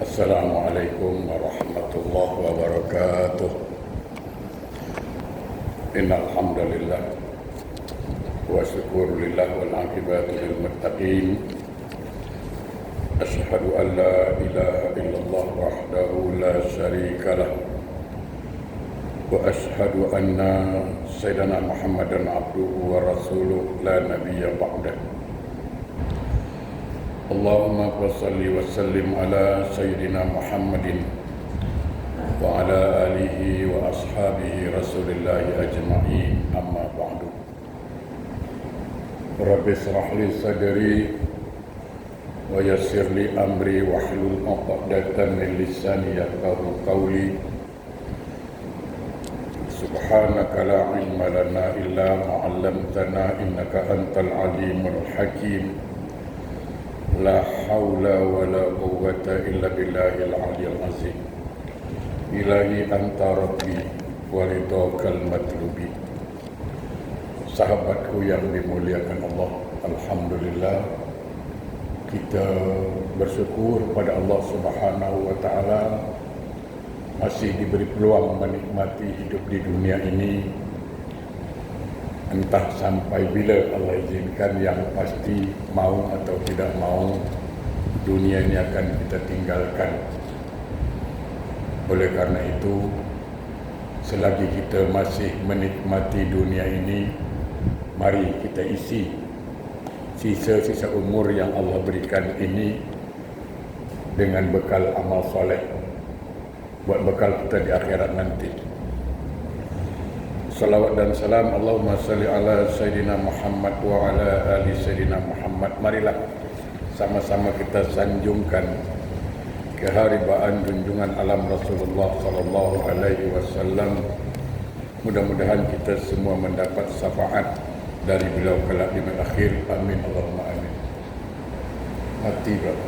Assalamualaikum warahmatullahi wabarakatuh. Innal hamdalillah wa syukurulillah wal aqibatu lil muttaqin. Asyhadu an la ilaha illallah wahdahu la syarika lah wa asyhadu anna sayyidana Muhammadan abduhu wa rasuluh la nabiyya ba'dah. Allahumma salli wa sallim ala Sayyidina Muhammadin wa ala alihi wa ashabihi Rasulillahi ajma'in, amma ba'du. Rabbi shrah li sadri wa yassir li amri wa hlul 'uqdatan min lisani yafqahu qawli. Subhanaka la ilma lana illa ma 'allamtana innaka antal alimul hakim. La haula wa la quwwata illa billahil aliyyil azim. Ilahi anta rabbi walidokal matlubi. Sahabatku yang dimuliakan Allah, alhamdulillah kita bersyukur pada Allah Subhanahu wa taala masih diberi peluang menikmati hidup di dunia ini. Entah sampai bila Allah izinkan, yang pasti mau atau tidak mau dunia ini akan kita tinggalkan. Oleh karena itu, selagi kita masih menikmati dunia ini, mari kita isi sisa-sisa umur yang Allah berikan ini dengan bekal amal soleh, buat bekal kita di akhirat nanti. Salawat dan salam Allahumma salli ala Sayyidina Muhammad wa ala ali Sayyidina Muhammad. Marilah sama-sama kita sanjungkan keharibaan junjungan alam Rasulullah sallallahu alaihi wasallam. Mudah-mudahan kita semua mendapat syafaat dari beliau kelak di akhir. Amin Allahumma amin. Mati berapa?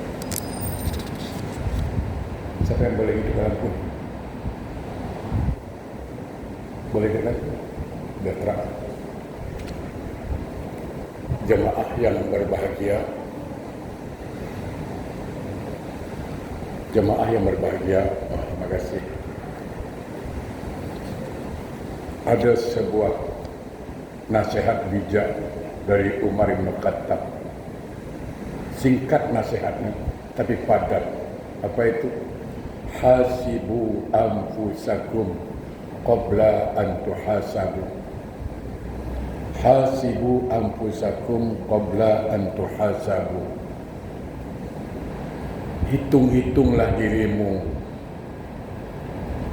Siapa yang boleh hidup dalam pun? Boleh dengar? Sudah terang. Jemaah yang berbahagia, jemaah yang berbahagia, terima kasih. Ada sebuah nasihat bijak dari Umar bin Khattab. Singkat nasihatnya, tapi padat. Apa itu? Hasibu anfusakum qabla an tuhasabu. Hasibu anfusakum qabla an tuhasabu. Hitung-hitunglah dirimu,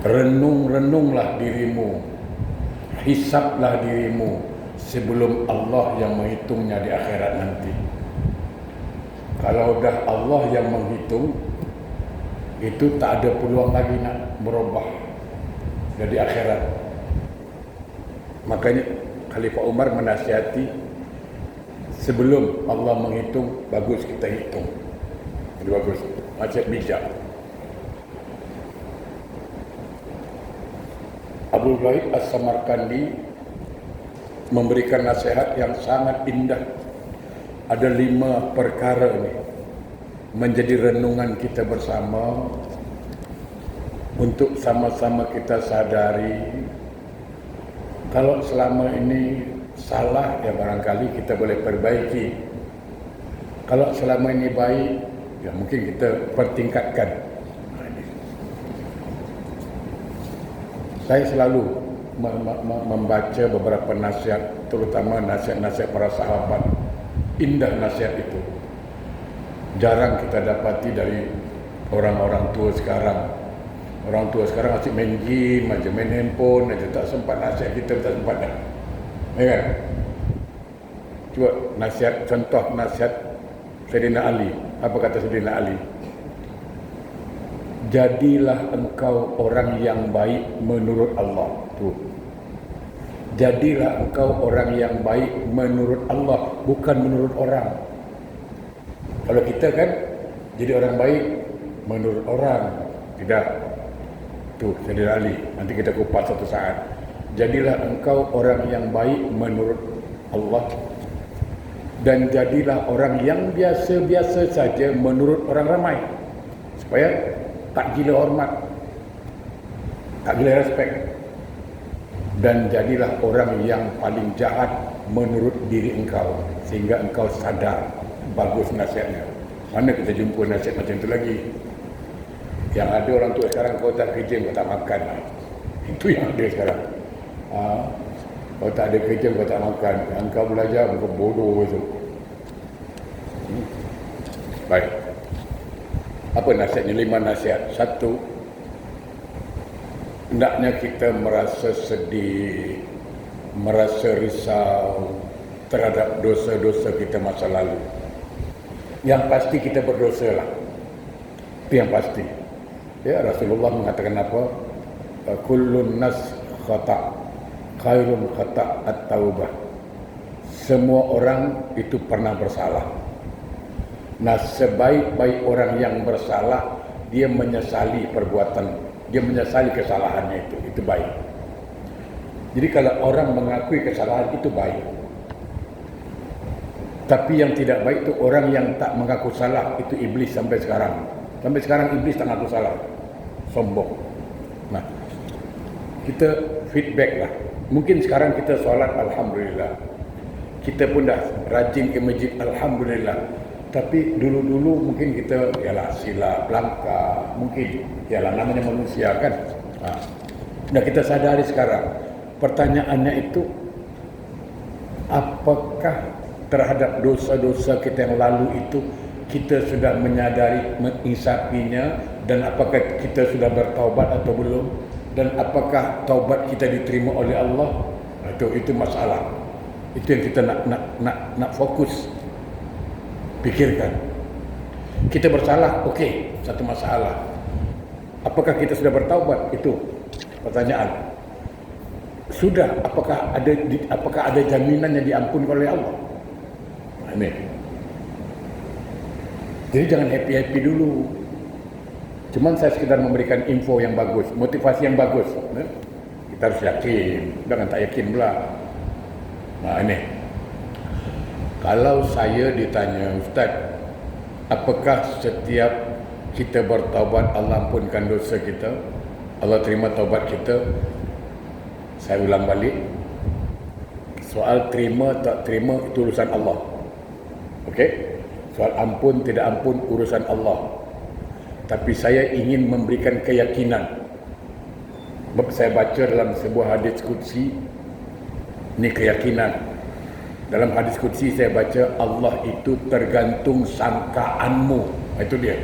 renung-renunglah dirimu, hisablah dirimu sebelum Allah yang menghitungnya di akhirat nanti. Kalau dah Allah yang menghitung, itu tak ada peluang lagi nak berubah dari akhirat. Makanya Khalifah Umar menasihati, sebelum Allah menghitung, bagus kita hitung. Jadi bagus, macam bijak. Abu Wahid As-Samarkandi memberikan nasihat yang sangat indah. Ada 5 perkara ini menjadi renungan kita bersama, untuk sama-sama kita sadari kalau selama ini salah, ya barangkali kita boleh perbaiki. Kalau selama ini baik, ya mungkin kita pertingkatkan. Saya selalu membaca beberapa nasihat, terutama nasihat-nasihat para sahabat. Indah nasihat itu. Jarang kita dapati dari orang-orang tua sekarang. Orang tua sekarang asyik main game aja, main handphone aja, tak sempat nasihat kita, tak sempat dah. Ya kan? Cuba nasihat, contoh nasihat Sayyidina Ali. Apa kata Sayyidina Ali? Jadilah engkau orang yang baik menurut Allah. Tuh. Jadilah engkau orang yang baik menurut Allah, bukan menurut orang. Kalau kita kan jadi orang baik menurut orang, tidak. Tuh, Sayyidina Ali, nanti kita kupas satu saat. Jadilah engkau orang yang baik menurut Allah, dan jadilah orang yang biasa-biasa saja menurut orang ramai. Supaya tak gila hormat, tak gila respect, dan jadilah orang yang paling jahat menurut diri engkau sehingga engkau sadar. Bagus nasihatnya. Mana kita jumpa nasihat macam itu lagi? Yang ada orang tua sekarang, kau tak kerja, kau tak makan. Itu yang ada sekarang. Kau tak ada kerja, kau tak makan. Yang kau belajar, kau bodoh itu. Baik. Apa nasihatnya? 5 nasihat. 1, hendaknya kita merasa sedih, merasa risau terhadap dosa-dosa kita masa lalu. Yang pasti kita berdosa lah. Itu yang pasti. Ya, Rasulullah mengatakan apa? Kullun nas khata' khairul khata' at-taubah. Semua orang itu pernah bersalah. Nah, sebaik-baik orang yang bersalah, dia menyesali perbuatan, dia menyesali kesalahannya itu baik. Jadi kalau orang mengakui kesalahan itu baik. Tapi yang tidak baik itu orang yang tak mengaku salah, itu iblis sampai sekarang. Sampai sekarang iblis tak mengaku salah. Sombong. Nah, kita feedback lah. Mungkin sekarang kita solat, alhamdulillah. Kita pun dah rajin ke masjid, alhamdulillah. Tapi dulu-dulu mungkin kita ialah silap, langkah, mungkin ialah namanya manusia kan. Nah, kita sadari sekarang. Pertanyaannya itu, apakah terhadap dosa-dosa kita yang lalu itu kita sudah menyadari, mengisapinya, dan apakah kita sudah bertaubat atau belum, dan apakah taubat kita diterima oleh Allah? Itu masalah. Itu yang kita nak fokus pikirkan. Kita bersalah, okey, satu masalah. Apakah kita sudah bertaubat? Itu pertanyaan. Sudah, apakah ada jaminan yang diampunkan oleh Allah? Ini. Jadi jangan happy-happy dulu. Cuman saya sekedar memberikan info yang bagus, motivasi yang bagus. Kita harus yakin, jangan tak yakin pula. Nah, ini. Kalau saya ditanya, Ustaz, apakah setiap kita bertaubat Allah ampunkan dosa kita, Allah terima taubat kita? Saya ulang balik, soal terima tak terima itu urusan Allah. Okey? Soal ampun tidak ampun urusan Allah. Tapi saya ingin memberikan keyakinan. Saya baca dalam sebuah hadis qudsi, ini keyakinan. Dalam hadis qudsi saya baca, Allah itu tergantung sangkaanmu. Itu dia.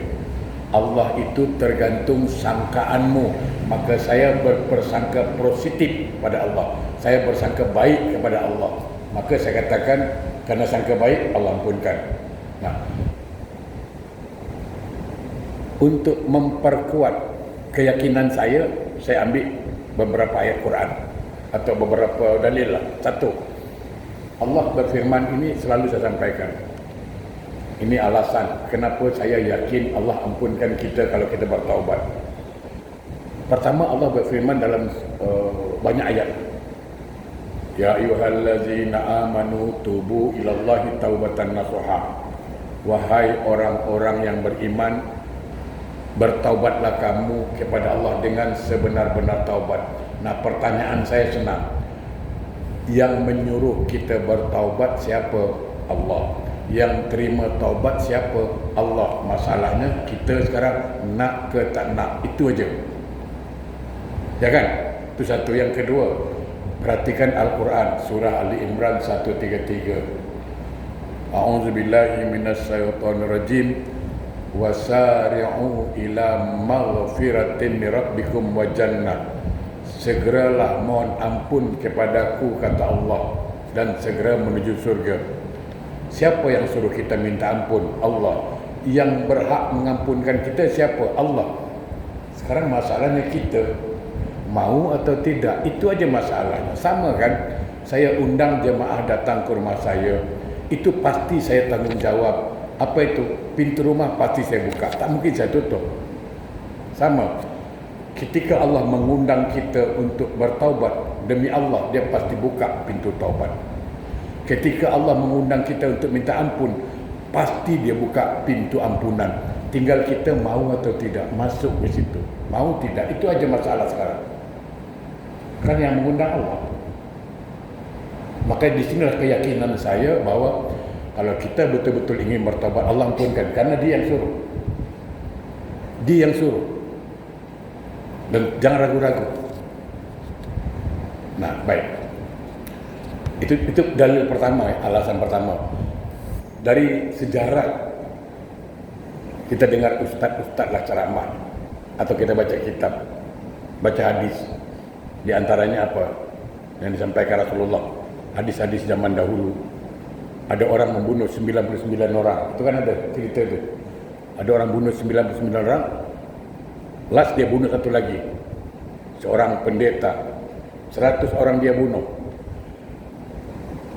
Allah itu tergantung sangkaanmu. Maka saya berprasangka positif pada Allah. Saya bersangka baik kepada Allah. Maka saya katakan, karena sangka baik, Allah ampunkan. Nah, untuk memperkuat keyakinan saya ambil beberapa ayat Quran atau beberapa dalil lah. 1, Allah berfirman, ini selalu saya sampaikan. Ini alasan kenapa saya yakin Allah ampunkan kita kalau kita bertaubat. Pertama, Allah berfirman dalam banyak ayat. Ya ayyuhallazina amanu tubu ilallahi taubatan nasuha. Wahai orang-orang yang beriman, bertaubatlah kamu kepada Allah dengan sebenar-benar taubat. Nah, pertanyaan saya senang. Yang menyuruh kita bertaubat siapa? Allah. Yang terima taubat siapa? Allah. Masalahnya kita sekarang nak ke tak nak, itu aja. Ya kan? Itu satu. Yang kedua, perhatikan Al-Quran, surah Ali Imran 133. A'udzubillahi minasyaitonirrajim. Wasari'u ila maghfiratin min rabbikum wa jannah. Segeralah mohon ampun kepadaku, kata Allah, dan segera menuju surga. Siapa yang suruh kita minta ampun? Allah. Yang berhak mengampunkan kita siapa? Allah. Sekarang masalahnya kita mau atau tidak, itu aja masalahnya. Sama kan? Saya undang jemaah datang ke rumah saya, itu pasti saya tanggung jawab. Apa itu? Pintu rumah pasti saya buka, tak mungkin saya tutup. Sama, ketika Allah mengundang kita untuk bertaubat, demi Allah dia pasti buka pintu taubat. Ketika Allah mengundang kita untuk minta ampun, pasti dia buka pintu ampunan. tinggal kita mau atau tidak masuk ke situ. Mau tidak, itu aja masalah sekarang. Kan yang mengundang Allah. Maka di sinilah keyakinan saya bahwa kalau kita betul-betul ingin bertobat, Allah ampunkan, karena Dia yang suruh. Dia yang suruh. Dan jangan ragu-ragu. Nah, baik. Itu dalil pertama, alasan pertama. Dari sejarah kita dengar ustaz-ustaz lah ceramah, atau kita baca kitab, baca hadis. Di antaranya apa yang disampaikan Rasulullah, hadis-hadis zaman dahulu. Ada orang membunuh 99 orang. Itu kan ada cerita itu. Ada orang bunuh 99 orang, last dia bunuh satu lagi. Seorang pendeta, 100 orang dia bunuh.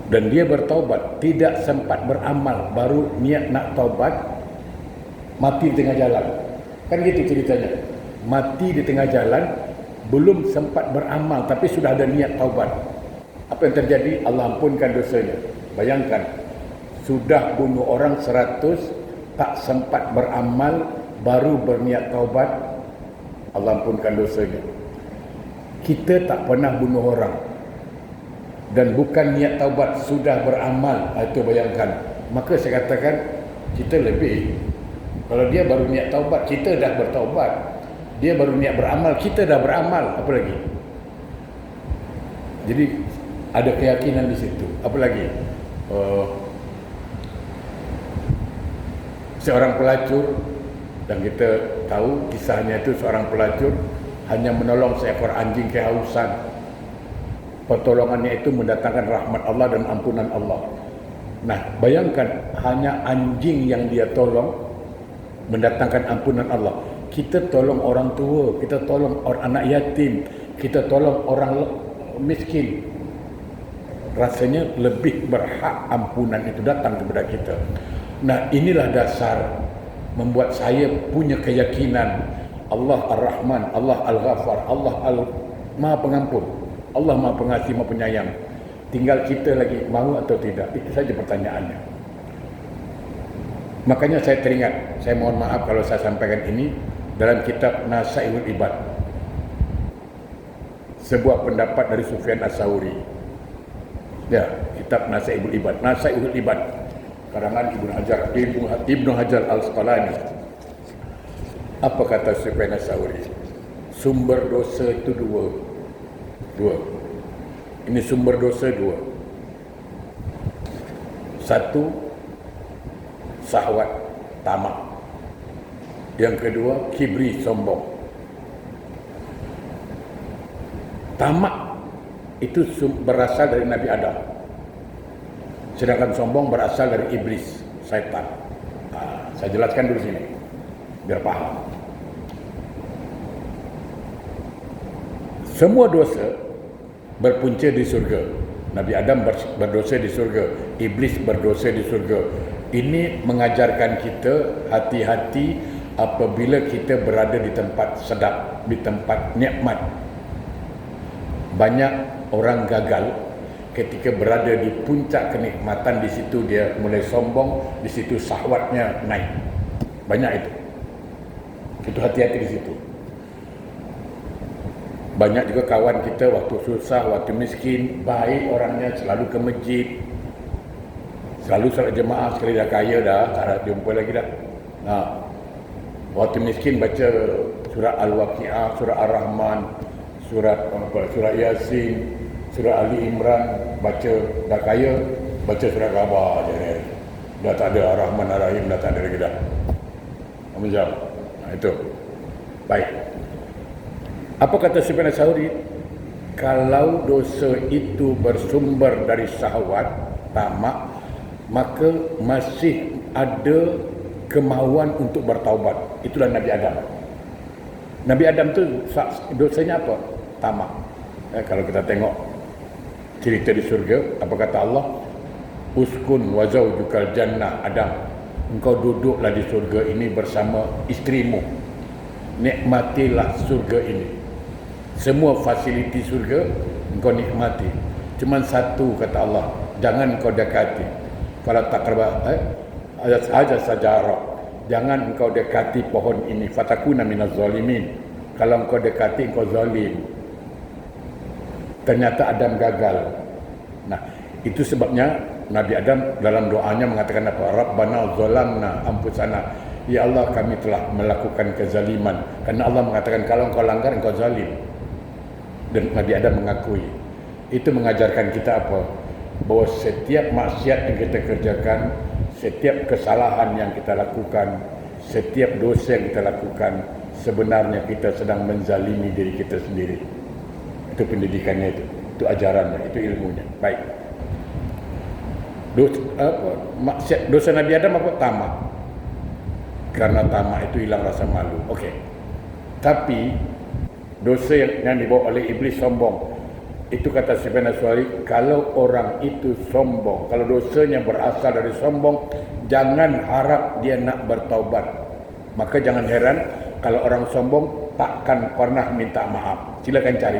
Dan dia bertaubat, tidak sempat beramal, baru niat nak taubat, mati di tengah jalan. Kan gitu ceritanya. Mati di tengah jalan, belum sempat beramal, tapi sudah ada niat taubat. Apa yang terjadi? Allah ampunkan dosanya. Bayangkan, sudah bunuh orang 100, tak sempat beramal, baru berniat taubat, Allah ampunkan dosanya. Kita tak pernah bunuh orang, dan bukan niat taubat, sudah beramal. Itu bayangkan. Maka saya katakan, kita lebih. Kalau dia baru niat taubat, kita dah bertaubat. Dia baru niat beramal, kita dah beramal. Apa lagi? Jadi ada keyakinan di situ. Apa lagi? Seorang pelacur, dan kita tahu kisahnya itu, seorang pelacur hanya menolong seekor anjing kehausan. Pertolongannya itu mendatangkan rahmat Allah dan ampunan Allah. Nah, bayangkan, hanya anjing yang dia tolong mendatangkan ampunan Allah. Kita tolong orang tua, kita tolong anak yatim, kita tolong orang miskin. Rasanya lebih berhak ampunan itu datang kepada kita. Nah, inilah dasar membuat saya punya keyakinan Allah Ar-Rahman, Allah Al-Ghafar, Allah Maha Pengampun, Allah Maha Pengasih, Maha Penyayang. Tinggal kita lagi mahu atau tidak. Itu saja pertanyaannya. Makanya saya teringat, saya mohon maaf kalau saya sampaikan ini dalam kitab Nasaihul Ibad, sebuah pendapat dari Sufyan As-Sauri. Ya, kitab Nasaihul Ibad, Nasaihul Ibad, karangan Ibnu Hajar Al-Asqalani. Apa kata Sufyan As-Sauri? Sumber dosa itu dua. Ini sumber dosa dua. Satu, syahwat, tamak. Yang kedua, kibri, sombong. Tamak itu berasal dari Nabi Adam, sedangkan sombong berasal dari iblis, syaitan. Saya jelaskan dulu sini biar paham. Semua dosa berpunca di surga. Nabi Adam berdosa di surga, iblis berdosa di surga. Ini mengajarkan kita hati-hati apabila kita berada di tempat sedap, di tempat nikmat. Banyak orang gagal ketika berada di puncak kenikmatan, di situ dia mulai sombong, di situ syahwatnya naik. Banyak itu. Itu hati-hati di situ. Banyak juga kawan kita waktu susah, waktu miskin, baik orangnya, selalu ke masjid, selalu salat jemaah, sekali dah kaya dah, tak ada jumpa lagi dah. Waktu miskin baca surah Al-Waqi'ah, surah Ar-Rahman, surah Yasin, surah Ali Imran, baca dah kaya, baca surah Kaabah je. Dah tak ada Ar-Rahman Ar-Rahim, dah tak ada lagi dah. Macam itu. Baik. Apa kata Sufyan As-Sauri? Kalau dosa itu bersumber dari syahwat, tamak, maka masih ada kemauan untuk bertaubat. Itulah Nabi Adam. Nabi Adam tu dosanya apa? Tamak. Kalau kita tengok cerita di surga, apa kata Allah? Uskun wa zawjukal jannah, Adam, engkau duduklah di surga ini bersama isterimu. Nikmatilah surga ini. Semua fasiliti surga engkau nikmati. Cuma satu kata Allah, jangan kau dekati. Kalau tak kerba aja sajarah, jangan engkau dekati pohon ini, fatakuna minaz zalimin. Kalau engkau dekati, engkau zalim. Ternyata Adam gagal. Nah, itu sebabnya Nabi Adam dalam doanya mengatakan apa? Rabbana zalamna anfusana. Ya Allah, kami telah melakukan kezaliman. Karena Allah mengatakan kalau engkau langgar, engkau zalim. Dan Nabi Adam mengakui. Itu mengajarkan kita apa? Bahwa setiap maksiat yang kita kerjakan, setiap kesalahan yang kita lakukan, setiap dosa yang kita lakukan, sebenarnya kita sedang menzalimi diri kita sendiri. Itu pendidikannya, itu ajarannya, itu ilmunya. Baik. Dosa Nabi Adam apa? Tamak. Karena tamak itu hilang rasa malu. Okey. Tapi dosa yang dibawa oleh iblis sombong. Itu kata Sufyan Ats-Tsauri, kalau orang itu sombong, kalau dosanya berasal dari sombong, jangan harap dia nak bertaubat. Maka jangan heran kalau orang sombong takkan pernah minta maaf. Silakan cari.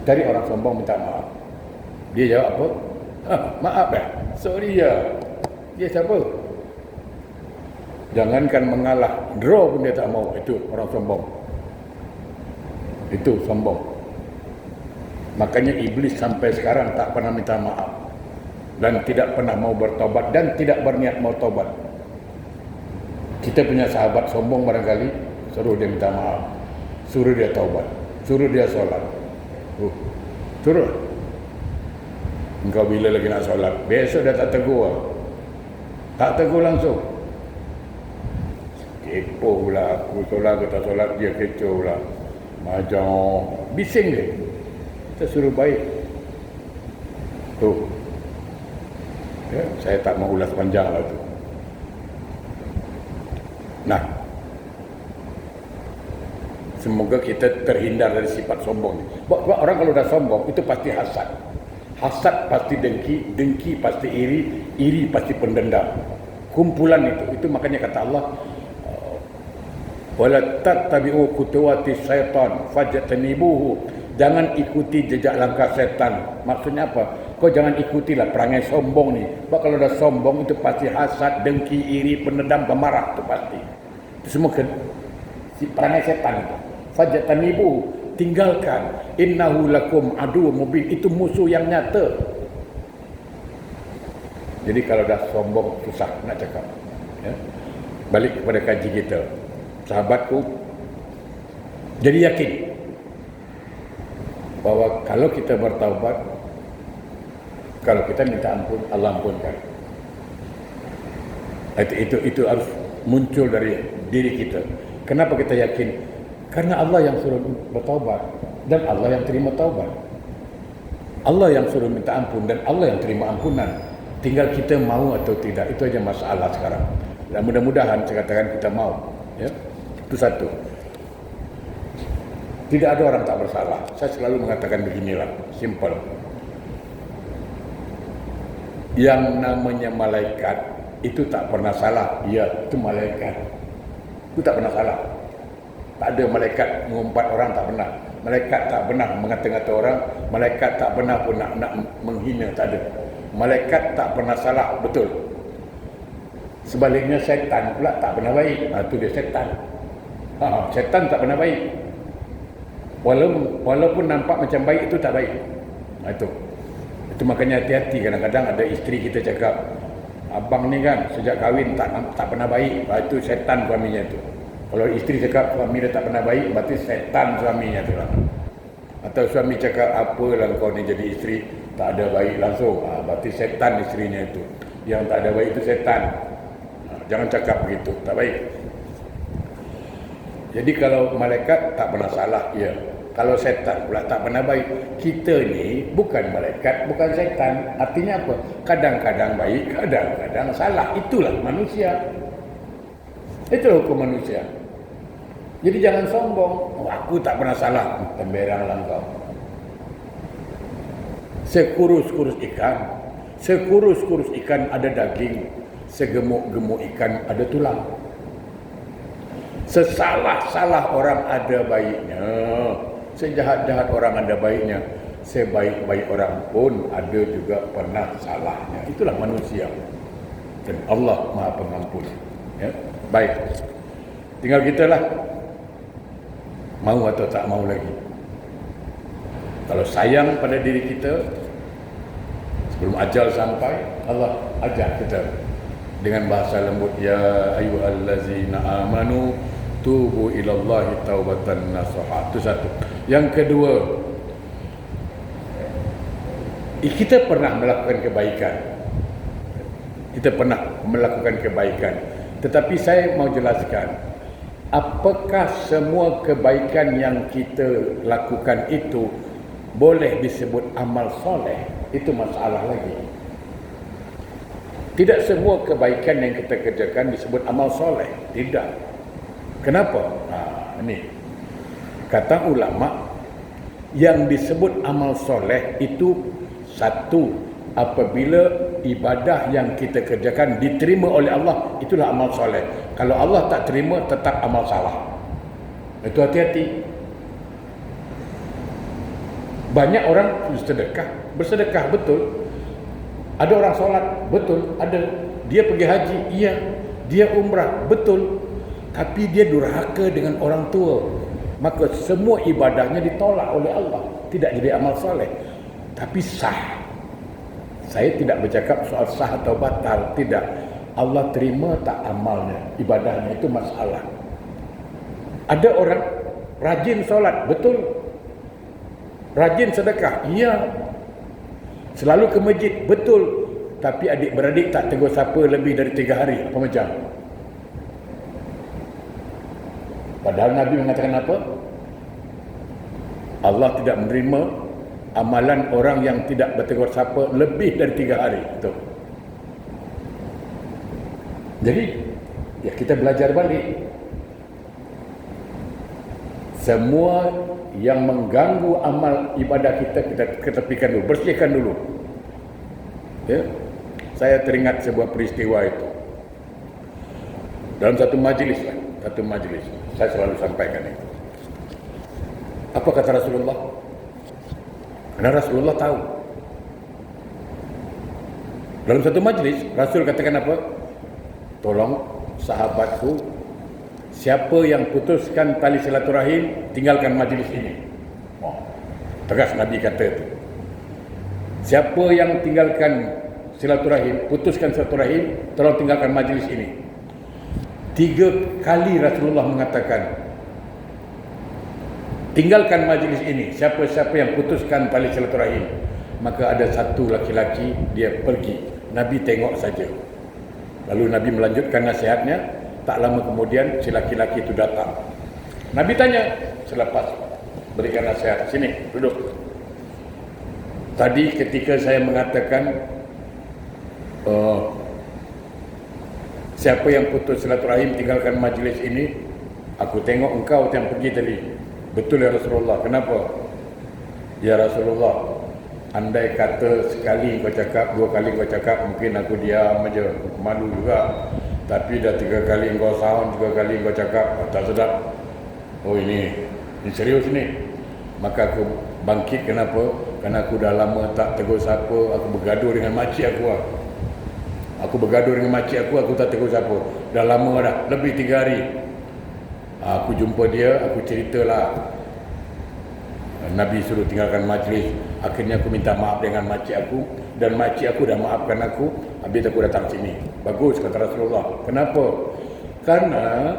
Cari orang sombong minta maaf. Dia jawab apa? Maaf sorry ya. Dia siapa? Jangankan mengalah, draw pun dia tak mau. Itu orang sombong. Itu sombong. Makanya iblis sampai sekarang tak pernah minta maaf dan tidak pernah mau bertobat dan tidak berniat mau tobat. Kita punya sahabat sombong barangkali, suruh dia minta maaf, suruh dia taubat, suruh dia solat. Suruh. Engkau bila lagi nak solat? Besok dah tak tegur. Tak tegur langsung. Kepo pula aku solat ke tak solat, dia kecoh pula. Macam bising dia. Kita suruh baik. Tuh. Ya, saya tak mau ulas panjang lah tu. Nah, semoga kita terhindar dari sifat sombong. Sebab orang kalau dah sombong itu pasti hasad. Hasad pasti dengki, dengki pasti iri, iri pasti pendendam. Kumpulan itu makanya kata Allah, wala tattabi'u khutuwati syaitan fajtanibuhu. Jangan ikuti jejak langkah setan. Maksudnya apa? Kau jangan ikutilah perangai sombong ni. Sebab kalau dah sombong itu pasti hasad, dengki, iri, pendendam, pemarah itu pasti. Itu semua perangai setan itu. Fajtanibuhu, tinggalkan. Innahu lakum adu mubin, itu musuh yang nyata. Jadi kalau dah sombong susah nak cakap. Ya. Balik kepada kaji kita. Sahabatku, jadi yakin bahwa kalau kita bertaubat, kalau kita minta ampun, Allah ampunkan. Itu harus muncul dari diri kita. Kenapa kita yakin? Karena Allah yang suruh bertaubat dan Allah yang terima taubat. Allah yang suruh minta ampun dan Allah yang terima ampunan. Tinggal kita mau atau tidak, itu aja masalah sekarang. Dan mudah-mudahan saya katakan kita mau. Ya, itu satu. Tidak ada orang tak bersalah. Saya selalu mengatakan beginilah, simple. Yang namanya malaikat itu tak pernah salah. Ya, itu malaikat. Itu tak pernah salah. Tak ada malaikat mengumpat orang, tak pernah. Malaikat tak pernah mengata-ngata orang. Malaikat tak pernah pun nak menghina, tak ada. Malaikat tak pernah salah, betul. Sebaliknya syaitan pula tak pernah baik. Itu dia syaitan. Syaitan tak pernah baik. Walaupun nampak macam baik, itu tak baik. Itu makanya hati-hati. Kadang-kadang ada isteri kita cakap, abang ni kan sejak kahwin tak pernah baik. Itu syaitan suaminya tu. Kalau isteri cakap suami dia tak pernah baik, berarti syaitan suaminya tu lah. Atau suami cakap apalah kau ni jadi isteri tak ada baik langsung, berarti syaitan isterinya itu. Yang tak ada baik itu syaitan. Jangan cakap begitu, tak baik. Jadi kalau malaikat tak pernah salah, ya. Kalau setan pula tak pernah baik. Kita ni bukan malaikat, bukan setan. Artinya apa? Kadang-kadang baik, kadang-kadang salah. Itulah manusia. Itulah hukum manusia. Jadi jangan sombong. Aku tak pernah salah. Temberanglah kau. Sekurus-kurus ikan ada daging. Segemuk-gemuk ikan ada tulang. Sesalah-salah orang ada baiknya. Sejahat-jahat orang ada baiknya. Sebaik-baik orang pun ada juga pernah salahnya. Itulah manusia. Dan Allah Maha Pengampun. Baik. Tinggal kita lah mau atau tak mau lagi. Kalau sayang pada diri kita, sebelum ajal sampai, Allah ajak kita dengan bahasa lembut, ya ayyuhallazina amanu tubu ilallahi taubatan nasuha. Itu satu. Yang kedua, kita pernah melakukan kebaikan. Kita pernah melakukan kebaikan. Tetapi saya mau jelaskan, apakah semua kebaikan yang kita lakukan itu boleh disebut amal soleh? Itu masalah lagi. Tidak semua kebaikan yang kita kerjakan disebut amal soleh. Tidak. Kenapa? Ini kata ulama, yang disebut amal soleh itu satu, apabila ibadah yang kita kerjakan diterima oleh Allah, itulah amal soleh. Kalau Allah tak terima, tetap amal salah. Itu hati-hati. Banyak orang bersedekah betul. Ada orang solat, betul. Ada. Dia pergi haji, iya. Dia umrah, betul. Tapi dia durhaka dengan orang tua, maka semua ibadahnya ditolak oleh Allah. Tidak jadi amal soleh. Tapi sah. Saya tidak bercakap soal sah atau batal. Tidak. Allah terima tak amalnya, ibadahnya, itu masalah. Ada orang rajin solat, betul. Rajin sedekah, iya. Selalu ke masjid, betul. Tapi adik-beradik tak tegur sapa lebih dari 3 hari. Apa macam? Padahal Nabi mengatakan apa? Allah tidak menerima amalan orang yang tidak bertegur sapa lebih dari 3 hari. Itu. Jadi, ya kita belajar balik. Semua yang mengganggu amal ibadah kita ketepikan dulu, bersihkan dulu. Ya. Saya teringat sebuah peristiwa itu. Dalam satu majlis, saya selalu sampaikan itu. Apa kata Rasulullah? Karena Rasulullah tahu. Dalam satu majlis, Rasul katakan apa? Tolong sahabatku, siapa yang putuskan tali silaturahim, tinggalkan majlis ini. Tegas Nabi kata itu. Siapa yang tinggalkan silaturahim, putuskan silaturahim, tolong tinggalkan majlis ini. 3 kali Rasulullah mengatakan, tinggalkan majlis ini. Siapa-siapa yang putuskan tali silaturahim. Maka ada satu laki-laki, dia pergi. Nabi tengok saja. Lalu Nabi melanjutkan nasihatnya. Tak lama kemudian si laki-laki itu datang. Nabi tanya selepas berikan nasihat, sini duduk. Tadi ketika saya mengatakan siapa yang putus silaturahim tinggalkan majlis ini, aku tengok engkau yang pergi tadi. Betul ya Rasulullah. Kenapa? Ya Rasulullah, andai kata sekali kau cakap, 2 kali kau cakap, mungkin aku diam aja, malu juga. Tapi dah 3 kali engkau sound, 3 kali engkau cakap, tak sedap. Oh ini serius ni. Maka aku bangkit. Kenapa? Kerana aku dah lama tak tegur siapa. Aku bergaduh dengan makcik aku. Aku tak tegur siapa. Dah lama dah, lebih 3 hari. Aku jumpa dia, aku ceritalah. Nabi suruh tinggalkan majlis. Akhirnya aku minta maaf dengan makcik aku, dan makcik aku dah maafkan aku. Habis aku datang sini. Bagus kata Rasulullah. Kenapa? Karena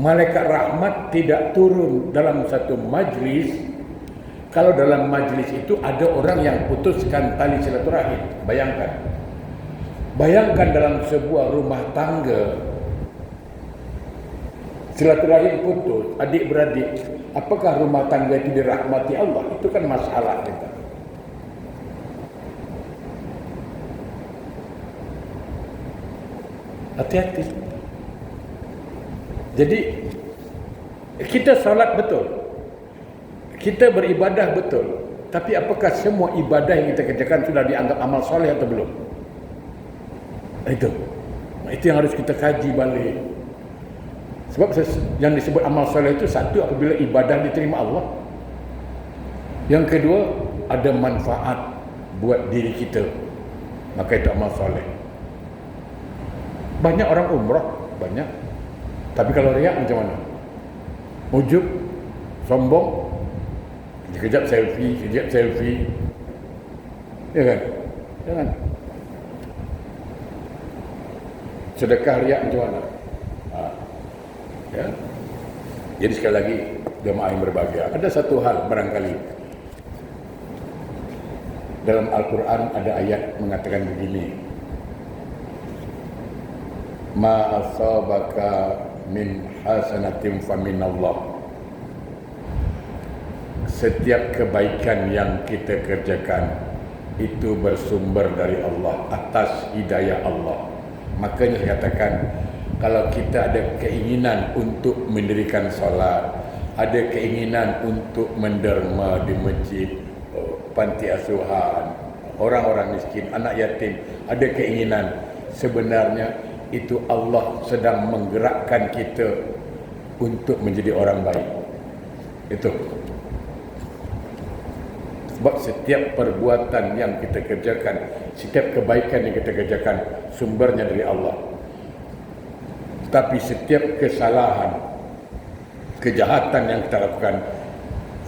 malaikat rahmat tidak turun dalam satu majlis kalau dalam majlis itu ada orang yang putuskan tali silaturahim. Bayangkan dalam sebuah rumah tangga silaturahim putus, adik-beradik, apakah rumah tangga itu dirahmati Allah? Itu kan masalah kita. Hati-hati. Jadi kita salat betul, kita beribadah betul, tapi apakah semua ibadah yang kita kerjakan sudah dianggap amal soleh atau belum? Itu yang harus kita kaji balik. Sebab yang disebut amal soleh itu, satu, apabila ibadah diterima Allah. Yang kedua, ada manfaat buat diri kita, maka itu amal soleh. Banyak orang umrah banyak. Tapi kalau riak macam mana? Ujub, sombong, sekejap selfie, ya kan? Jangan. Sedekah riak macam mana? Ya. Jadi sekali lagi, jemaah yang berbahagia, ada satu hal barangkali dalam Al-Quran ada ayat mengatakan begini, ma asabaka min hasanatin faminallah. Setiap kebaikan yang kita kerjakan itu bersumber dari Allah, atas hidayah Allah. Makanya saya katakan, kalau kita ada keinginan untuk mendirikan solat, ada keinginan untuk menderma di masjid, panti asuhan, orang-orang miskin, anak yatim, ada keinginan, sebenarnya itu Allah sedang menggerakkan kita untuk menjadi orang baik. Itu. Sebab setiap perbuatan yang kita kerjakan, setiap kebaikan yang kita kerjakan, sumbernya dari Allah. Tapi setiap kesalahan, kejahatan yang kita lakukan,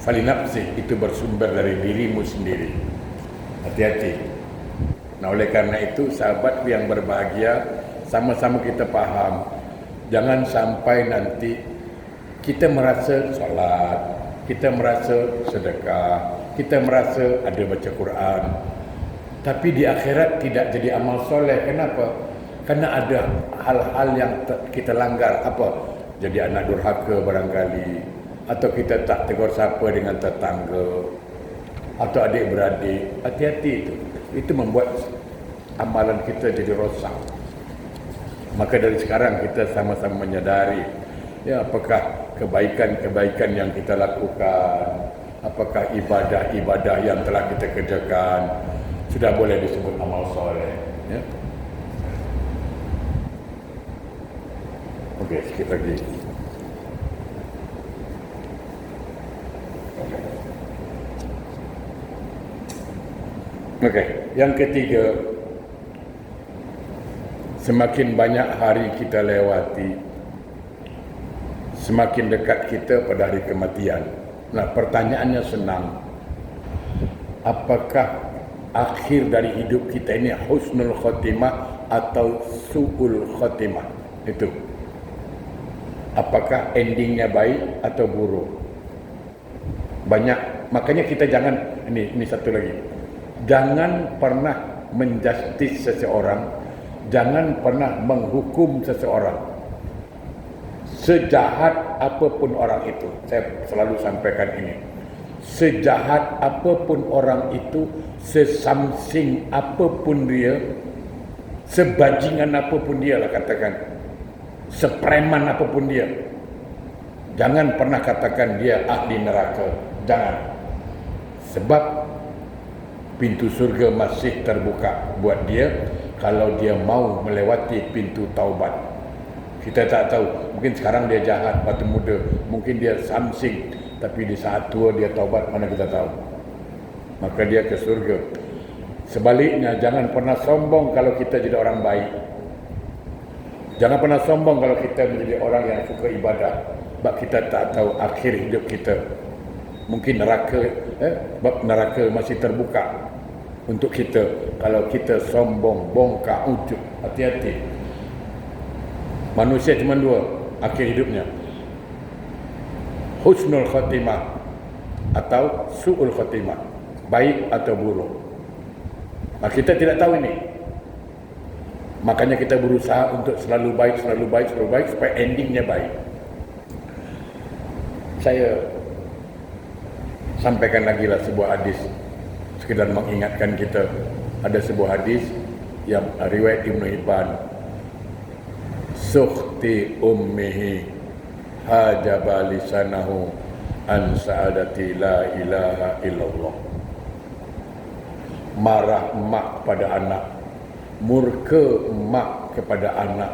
falinafsih, itu bersumber dari dirimu sendiri. Hati-hati. Nah, oleh karena itu, sahabat yang berbahagia, sama-sama kita faham, jangan sampai nanti kita merasa solat, kita merasa sedekah, kita merasa ada baca Quran, tapi di akhirat tidak jadi amal soleh. Kenapa? Karena ada hal-hal yang kita langgar. Apa? Jadi anak durhaka barangkali, atau kita tak tegur sapa dengan tetangga atau adik-beradik. Hati-hati itu. Itu membuat amalan kita jadi rosak. Maka dari sekarang kita sama-sama menyadari, ya, apakah kebaikan-kebaikan yang kita lakukan, apakah ibadah-ibadah yang telah kita kerjakan sudah boleh disebut amal soleh, ya. Okey, sikit lagi. Okey, yang ketiga, semakin banyak hari kita lewati, semakin dekat kita pada hari kematian. Nah, pertanyaannya senang. Apakah akhir dari hidup kita ini husnul khotimah atau su'ul khotimah? Itu. Apakah endingnya baik atau buruk? Banyak. Makanya kita jangan, ini satu lagi. Jangan pernah menjustis seseorang, jangan pernah menghukum seseorang. Sejahat apapun orang itu, saya selalu sampaikan ini, sejahat apapun orang itu, sesamsing apapun dia, sebajingan apapun dia lah katakan, sepreman apapun dia, jangan pernah katakan dia ahli neraka. Jangan. Sebab pintu surga masih terbuka buat dia kalau dia mau melewati pintu taubat. Kita tak tahu, mungkin sekarang dia jahat, batu muda, mungkin dia samsing, tapi di saat tua dia taubat, mana kita tahu. Maka dia ke surga. Sebaliknya, jangan pernah sombong kalau kita jadi orang baik. Jangan pernah sombong kalau kita menjadi orang yang suka ibadah, sebab kita tak tahu akhir hidup kita. Mungkin neraka masih terbuka untuk kita kalau kita sombong, bongkak, ujub. Hati-hati. Manusia cuma dua akhir hidupnya, husnul khotimah atau su'ul khotimah, baik atau buruk. Nah, kita tidak tahu ini, makanya kita berusaha untuk selalu baik supaya endingnya baik. Saya sampaikan lagi lah sebuah hadis, sekedar mengingatkan kita. Ada sebuah hadis yang riwayat Ibnu Hibban, sukhti ummihi hajaba lisanahu an sa'adati la ilaha illallah. Marah emak kepada anak, murka emak kepada anak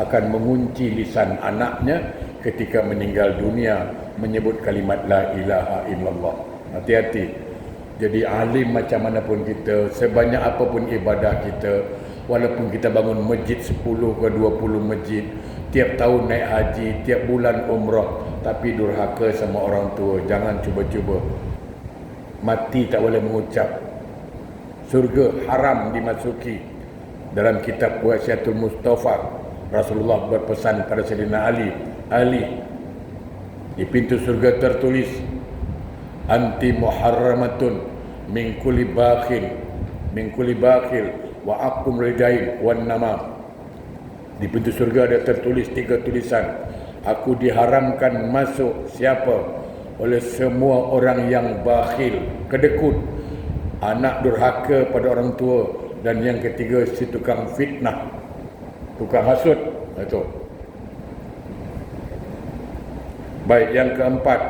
akan mengunci lisan anaknya ketika meninggal dunia menyebut kalimat la ilaha illallah. Hati-hati. Jadi alim macam mana pun kita, sebanyak apapun ibadah kita, Walaupun kita bangun masjid 10 ke 20 masjid, tiap tahun naik haji, tiap bulan umrah, tapi durhaka sama orang tua. Jangan cuba-cuba. Mati tak boleh mengucap. Surga haram dimasuki. Dalam kitab Wasiatul Mustafa, Rasulullah berpesan pada Sayyidina Ali, di pintu surga tertulis, anti muharramatun min kulli bakhil wa akum ridain wan namam. Di pintu surga ada tertulis 3 tulisan. Aku diharamkan masuk siapa? Oleh semua orang yang bakhil, kedekut, anak durhaka pada orang tua, dan yang ketiga si tukang fitnah, tukang hasut. Itu. Baik, yang keempat.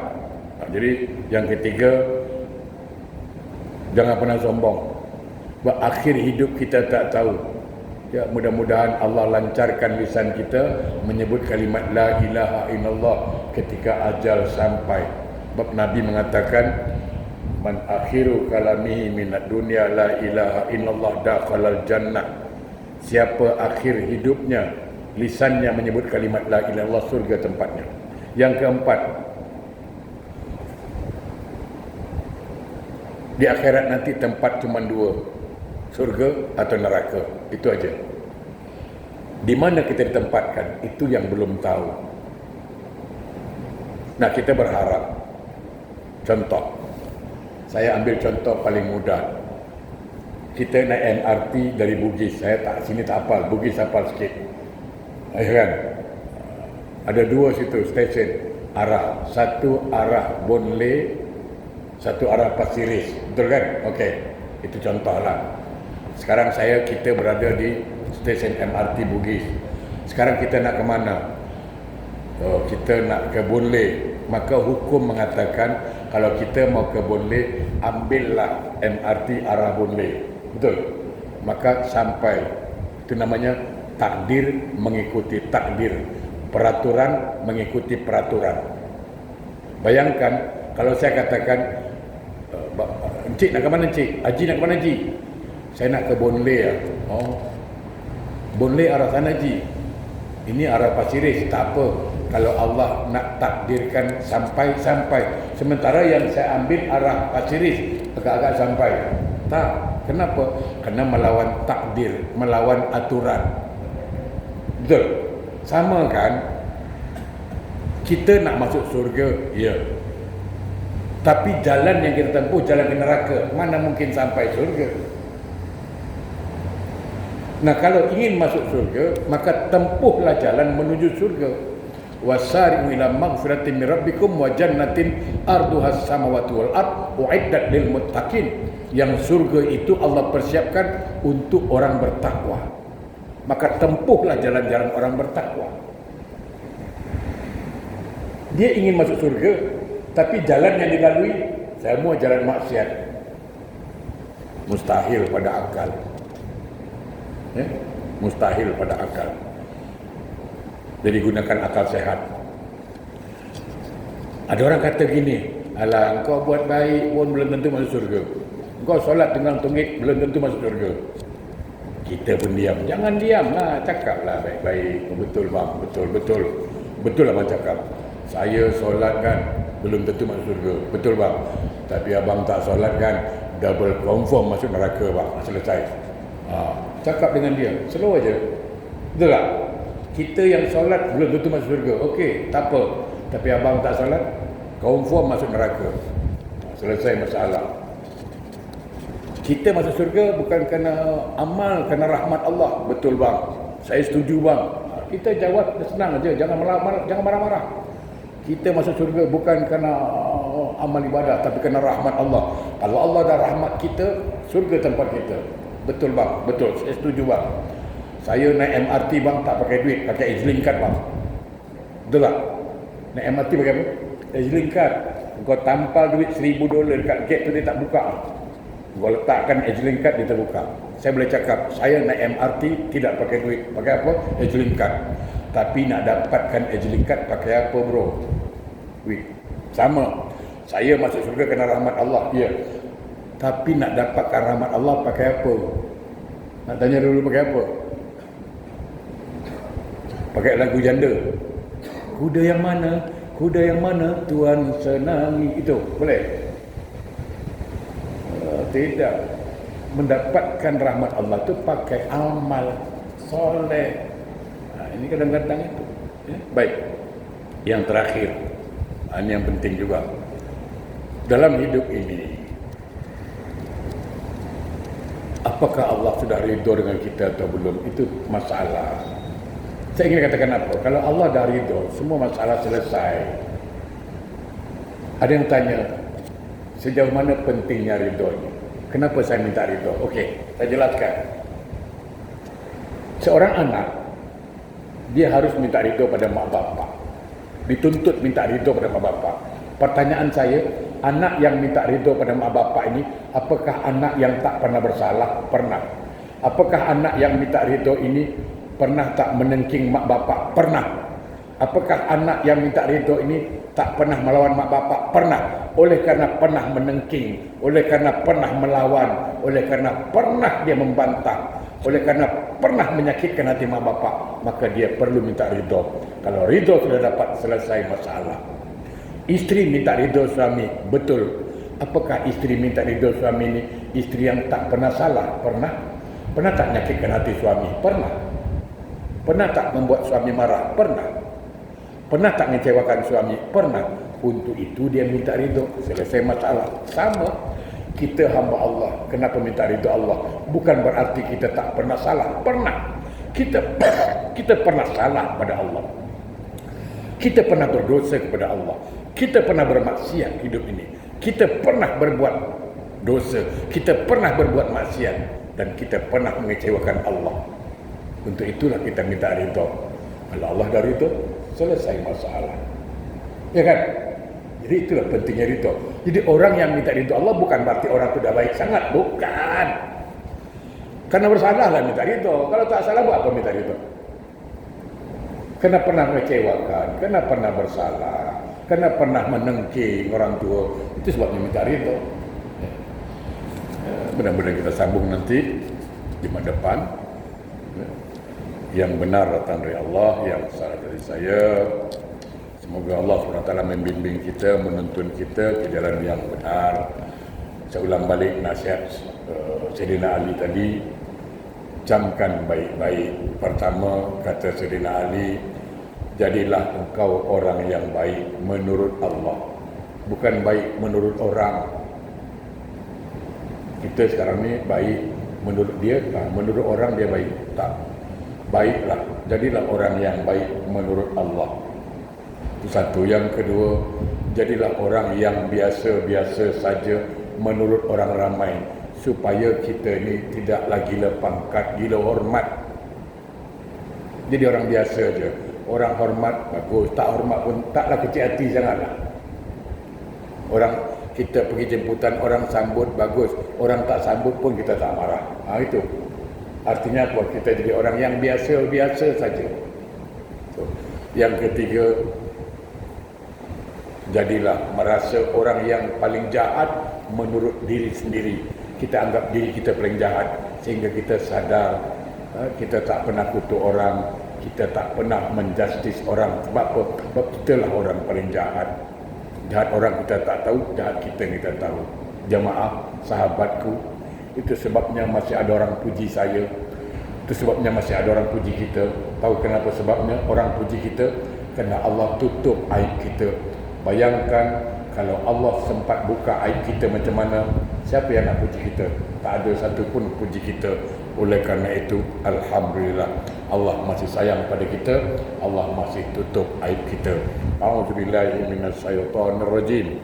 Jadi yang ketiga, jangan pernah sombong. Akhir hidup kita tak tahu. Ya, mudah-mudahan Allah lancarkan lisan kita menyebut kalimat la ilaha illallah ketika ajal sampai. Sebab Nabi mengatakan, man akhiru kalamihi minad dunya la ilaha illallah dakhalal jannah. Siapa akhir hidupnya lisannya menyebut kalimat la ilaha illallah, surga tempatnya. Yang keempat, di akhirat nanti tempat cuma 2, surga atau neraka. Itu aja. Di mana kita ditempatkan, itu yang belum tahu. Nah, kita berharap. Contoh, saya ambil contoh paling mudah. Kita naik MRT dari Bugis. Saya sini tak hafal, Bugis hafal sikit. Kan? Ada 2 situ stesen arah. Satu arah Boon Lay, satu arah Pasir Ris. Betul kan? Okey. Itu contohlah. Sekarang kita berada di stesen MRT Bugis. Sekarang kita nak ke mana? Kita nak ke Boon Lay. Maka hukum mengatakan kalau kita mau ke Boon Lay, ambillah MRT arah Boon Lay. Betul? Maka sampai. Itu namanya takdir mengikuti takdir. Peraturan mengikuti peraturan. Bayangkan kalau saya katakan, Encik nak ke mana Encik? Haji nak ke mana Haji? Saya nak ke Boon Lay lah. Oh, Boon Lay arah sana Haji. Ini arah Pasir Ris. Tak apa. Kalau Allah nak takdirkan sampai. Sementara yang saya ambil arah Pasir Ris, agak-agak sampai. Tak. Kenapa? Kerana melawan takdir, melawan aturan. Betul? Sama kan? Kita nak masuk surga, ya. Tapi jalan yang kita tempuh, jalan ke neraka, mana mungkin sampai surga? Nah, kalau ingin masuk surga, maka tempuhlah jalan menuju surga. Wasari'u ila maghfiratin min rabbikum wa jannatin arduhas samawati wal ard uiddat lil muttaqin. Yang surga itu Allah persiapkan untuk orang bertakwa. Maka tempuhlah jalan-jalan orang bertakwa. Dia ingin masuk surga, tapi jalan yang dilalui semua jalan maksiat. Mustahil pada akal. Mustahil pada akal. Jadi gunakan akal sehat. Ada orang kata gini, alah engkau buat baik pun belum tentu masuk surga. Engkau solat dengan tunggik belum tentu masuk surga. Kita pun diam. Jangan diam lah, cakaplah baik-baik. Betul bang, betul. Betul abang cakap. Saya solat kan belum tentu masuk surga. Betul bang. Tapi abang tak solat kan double confirm masuk neraka bang. Selesai. Cakap dengan dia, slow aja. Betul tak? Kita yang solat belum tentu masuk surga. Okey, tak apa. Tapi abang tak solat, confirm masuk neraka. Selesai masalah. Kita masuk surga bukan kerana amal, kerana rahmat Allah. Betul bang. Saya setuju bang. Kita jawab senang aja, jangan marah-marah. Kita masuk surga bukan kerana amal ibadah, tapi kerana rahmat Allah. Kalau Allah dah rahmat kita, surga tempat kita. Betul bang, betul. Saya setuju bang. Saya naik MRT bang tak pakai duit, pakai EZ-Link card bang. Betul tak? Naik MRT pakai apa? EZ-Link card. Kau tampal duit $1,000 dekat gate tu dia tak buka. Kau letakkan EZ-Link card dia terbuka. Saya boleh cakap, saya naik MRT tidak pakai duit. Pakai apa? EZ-Link card. Tapi nak dapatkan EZ-Link card pakai apa bro? Duit. Sama. Saya masuk surga kerana rahmat Allah. Ya. Tapi nak dapatkan rahmat Allah pakai apa? Nak tanya dulu pakai apa? Pakai lagu janda. Kuda yang mana? Kuda yang mana Tuan senangi? Itu boleh? Tidak. Mendapatkan rahmat Allah tu pakai amal soleh. Ini kadang-kadang itu. Ya? Baik. Yang terakhir, ini yang penting juga. Dalam hidup ini, apakah Allah sudah ridho dengan kita atau belum? Itu masalah. Saya ingin katakan apa? Kalau Allah dah ridho, semua masalah selesai. Ada yang tanya, sejauh mana pentingnya ridho ini? Kenapa saya minta ridho? Okey, saya jelaskan. Seorang anak, dia harus minta ridho pada mak bapak. Dituntut minta ridho pada mak bapak. Pertanyaan saya, anak yang minta ridho pada mak bapak ini, apakah anak yang tak pernah bersalah? Pernah. Apakah anak yang minta ridho ini pernah tak menengking mak bapak? Pernah. Apakah anak yang minta ridho ini tak pernah melawan mak bapak? Pernah. Oleh kerana pernah menengking, oleh kerana pernah melawan, oleh kerana pernah dia membantah, oleh kerana pernah menyakitkan hati mak bapak, maka dia perlu minta ridho. Kalau ridho sudah dapat, selesai masalah. Isteri minta ridho suami, betul. Apakah isteri minta ridho suami ini isteri yang tak pernah salah? Pernah. Pernah tak menyakitkan hati suami? Pernah. Pernah tak membuat suami marah? Pernah. Pernah tak mengecewakan suami? Pernah. Untuk itu dia minta ridho, selesai masalah. Sama, kita hamba Allah, kenapa minta ridho Allah? Bukan berarti kita tak pernah salah. Pernah. Kita pernah salah pada Allah. Kita pernah berdosa kepada Allah. Kita pernah bermaksiat hidup ini. Kita pernah berbuat dosa. Kita pernah berbuat maksiat. Dan kita pernah mengecewakan Allah. Untuk itulah kita minta ridho. Kalau Allah dah ridho, selesai masalah. Ya kan? Jadi itulah pentingnya ridho. Jadi orang yang minta ridho Allah bukan berarti orang itu dah baik sangat. Bukan. Karena bersalah lah minta ridho. Kalau tak salah, buat apa minta ridho? Karena pernah mengecewakan, karena pernah bersalah, karena pernah menengking orang tua. Itu sebabnya minta ridho. Benar-benar kita sambung nanti Jumat depan. Yang benar datang dari Allah, yang salah dari saya. Semoga Allah SWT membimbing kita, menuntun kita ke jalan yang benar. Saya ulang balik nasihat Sayyidina Ali tadi. Camkan baik-baik. Pertama, kata Sayyidina Ali, jadilah engkau orang yang baik menurut Allah, bukan baik menurut orang. Kita sekarang ni baik menurut dia, menurut orang dia baik. Tak. Baiklah, jadilah orang yang baik menurut Allah. Itu satu. Yang kedua, jadilah orang yang biasa-biasa saja menurut orang ramai, supaya kita ni tidaklah gila pangkat, gila hormat. Jadi orang biasa je. Orang hormat bagus, tak hormat pun taklah kecil hati sangatlah. Orang kita pergi jemputan, orang sambut bagus, orang tak sambut pun kita tak marah. Itu artinya apa? Kita jadi orang yang biasa-biasa saja. Yang ketiga, jadilah merasa orang yang paling jahat menurut diri sendiri. Kita anggap diri kita paling jahat, sehingga kita sadar kita tak pernah kutuk orang, kita tak pernah menjustis orang. Sebab apa? Sebab kita lah orang paling jahat. Jahat orang kita tak tahu, jahat kita tahu. Jamaah, sahabatku, itu sebabnya masih ada orang puji saya. Itu sebabnya masih ada orang puji kita. Tahu kenapa sebabnya orang puji kita? Kerana Allah tutup aib kita. Bayangkan kalau Allah sempat buka aib kita macam mana, siapa yang nak puji kita? Tak ada satu pun puji kita. Oleh kerana itu, alhamdulillah, Allah masih sayang pada kita. Allah masih tutup aib kita. A'udzubillahi minasyaitonirrajim.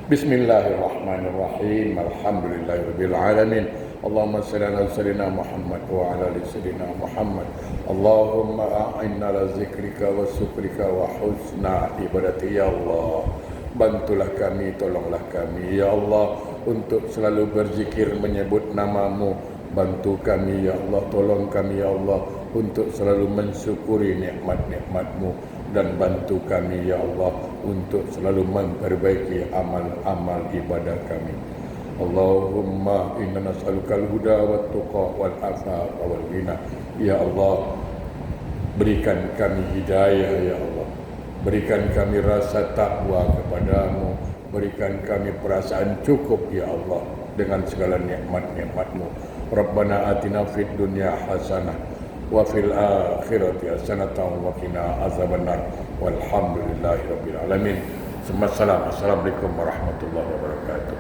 Bismillahirrahmanirrahim. Alhamdulillahirabbil alamin. Allahumma salli ala sayyidina Muhammad wa ala ali sayyidina Muhammad. Allahumma a'inna ala zikrika wa syukrika wa husna ibadati ya Allah. Bantulah kami, tolonglah kami ya Allah untuk selalu berzikir menyebut namamu. Bantu kami ya Allah, tolong kami ya Allah untuk selalu mensyukuri nikmat-nikmat-Mu, dan bantu kami ya Allah untuk selalu memperbaiki amal-amal ibadah kami. Allahumma inna nas'aluka al-huda wat-tuqa wal-afafa wal-ghina. Ya Allah, berikan kami hidayah ya Allah. Berikan kami rasa takwa kepadamu. Berikan kami perasaan cukup ya Allah dengan segala nikmat-nikmat-Mu. Rabbana atina fid dunya hasanah wa fil akhirati hasanatan wa qina azabannar. Walhamdulillahirabbil alamin. Assalamualaikum warahmatullahi wabarakatuh.